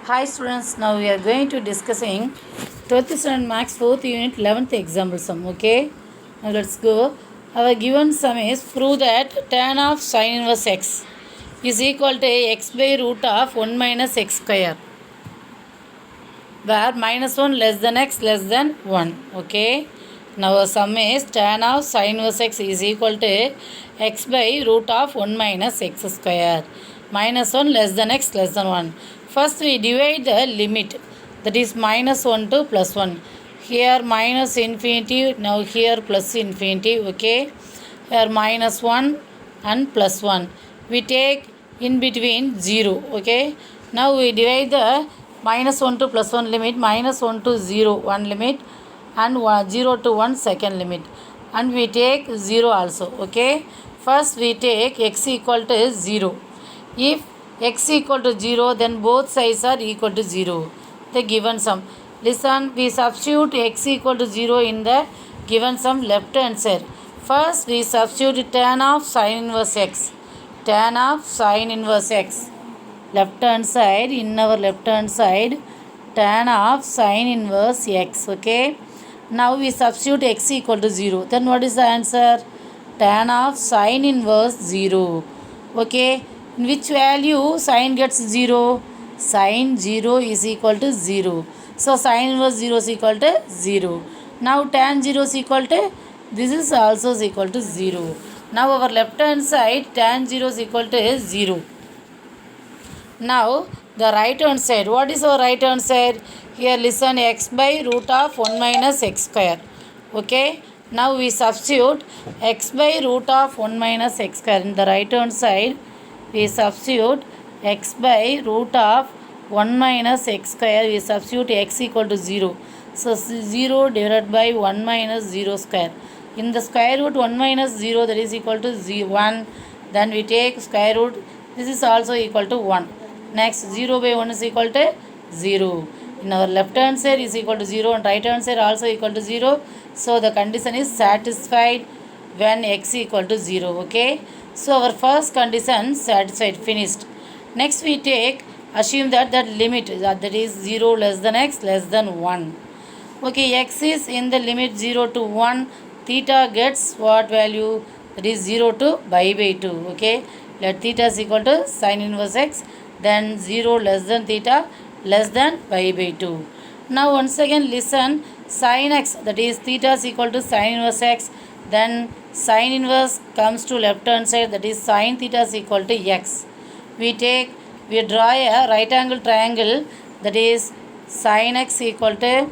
Hi students, now we are going to discussing 12th standard max 4th unit 11th example sum. Okay, now let's go. Our given sum is prove that tan of sin inverse x is equal to x by root of 1 minus x square, where minus 1 less than x less than 1. Okay, now our sum is tan of sin inverse x is equal to x by root of 1 minus x square, minus 1 less than x less than 1. First we divide the limit, that is minus 1 to plus 1. Here minus infinity, now here plus infinity. Okay, here minus 1 and plus 1. We take in between 0. Okay, now we divide the minus 1 to plus 1 limit, minus 1 to 0 one limit, and 0 to 1 second limit, and we take 0 also. Okay, first we take x equal to 0. If x equal to 0, then both sides are equal to 0. The given sum. Listen, we substitute x equal to 0 in the given sum left hand side. First we substitute tan of sin inverse x. Tan of sin inverse x. Left hand side, in our left hand side, tan of sin inverse x. Okay. Now we substitute x equal to 0. Then what is the answer? Tan of sin inverse 0. Okay. In which value sin gets 0? Sin 0 is equal to 0. So sin inverse 0 is equal to 0. Now tan 0 is equal to, this is also is equal to 0. Now our left hand side tan 0 is equal to 0. Now the right hand side, what is our right hand side? Here listen, x by root of 1 minus x square. Okay, now we substitute x by root of 1 minus x square. In the right hand side we substitute x by root of 1 minus x square. We substitute x equal to 0. So 0 divided by 1 minus 0 square. In the square root 1 minus 0, that is equal to 1. Then we take square root, this is also equal to 1. Next 0 by 1 is equal to 0. In our left hand side is equal to 0 and right hand side also equal to 0. So the condition is satisfied when x equal to 0. Okay, so our first condition satisfied, finished. Next we take, assume that limit, that is 0 less than x less than 1. Okay, x is in the limit 0 to 1, theta gets what value? That is 0 to pi by 2. Okay, let theta is equal to sin inverse x, then 0 less than theta less than pi by 2. Now once again listen, sin x, that is theta is equal to sin inverse x, then sin inverse comes to left hand side, that is sin theta is equal to x. We draw a right angle triangle, that is sin x equal to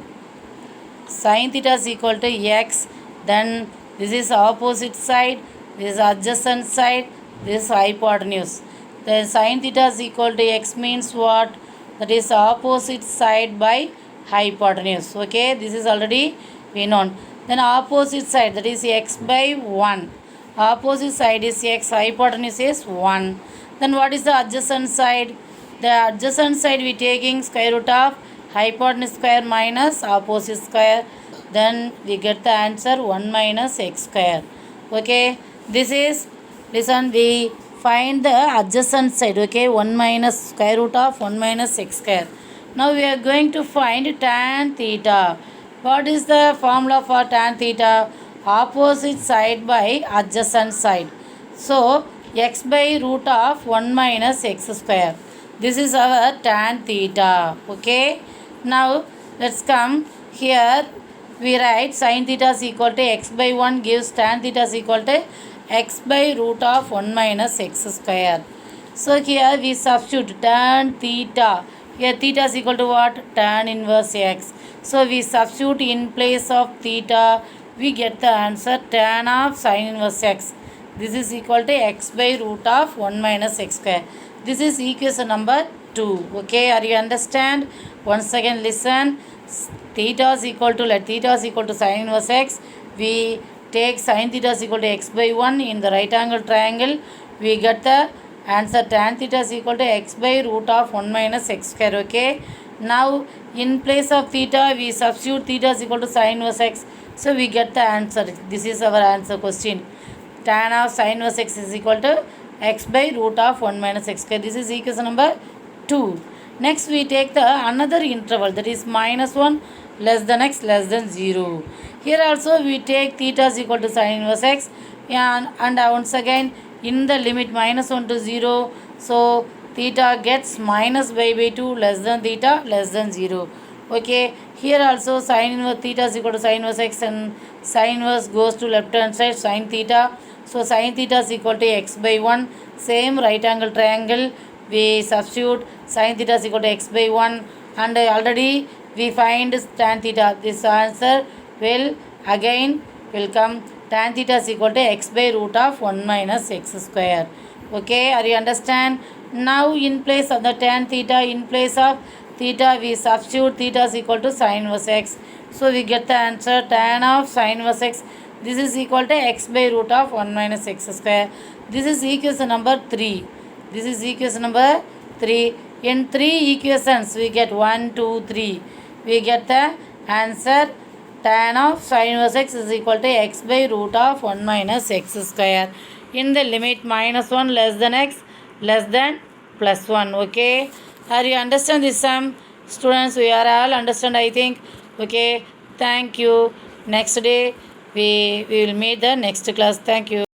sin theta is equal to x, then this is opposite side, this is adjacent side, this is hypotenuse. Then sin theta is equal to x means what? That is opposite side by hypotenuse. Okay, this is already we known. Then opposite side, that is x by 1. Opposite side is x, hypotenuse is 1. Then what is the adjacent side? The adjacent side we taking square root of hypotenuse square minus opposite square. Then we get the answer 1 minus x square. Okay, this is, listen, we find the adjacent side. Okay, 1 minus square root of 1 minus x square. Now we are going to find tan theta. What is the formula for tan theta? Opposite side by adjacent side. So x by root of 1 minus x square. This is our tan theta. Okay, now let's come here. We write sin theta is equal to x by 1 gives tan theta is equal to x by root of 1 minus x square. So here we substitute tan theta. Here theta is equal to what? Tan inverse x. So we substitute in place of theta. We get the answer tan of sin inverse x. This is equal to x by root of 1 minus x square. This is equation number 2. Okay, are you understand? Once again listen. Theta is equal to, let theta is equal to sin inverse x. We take sin theta is equal to x by 1 in the right angle triangle. We get the answer tan theta is equal to x by root of 1 minus x square. Okay, now in place of theta we substitute theta is equal to sin inverse x. So we get the answer. This is our answer question. Tan of sin inverse x is equal to x by root of 1 minus x square. This is equation number 2. Next we take the another interval, that is -1 less than x less than 0. Here also we take theta is equal to sin inverse x, and once again in the limit -1 to 0, so theta gets minus by 2 less than theta less than 0. Okay, here also sin inverse theta is equal to sin inverse x, and sin inverse goes to left hand side sin theta. So sin theta is equal to x by 1. Same right angle triangle, we substitute sin theta is equal to x by 1, and already we find tan theta. This answer will again will come tan theta is equal to x by root of 1 minus x square. Okay, are you understand? Now in place of the tan theta, in place of theta we substitute theta is equal to sin inverse x. So we get the answer tan of sin inverse x. This is equal to x by root of 1 minus x square. This is equation number 3. This is equation number 3. In 3 equations we get 1, 2, 3. We get the answer tan of sin inverse x is equal to x by root of 1 minus x square in the limit -1 less than x less than +1. Okay, are you understand this sum? Students, we are all understand, I think. Okay, thank you. Next day we will meet the next class. Thank you.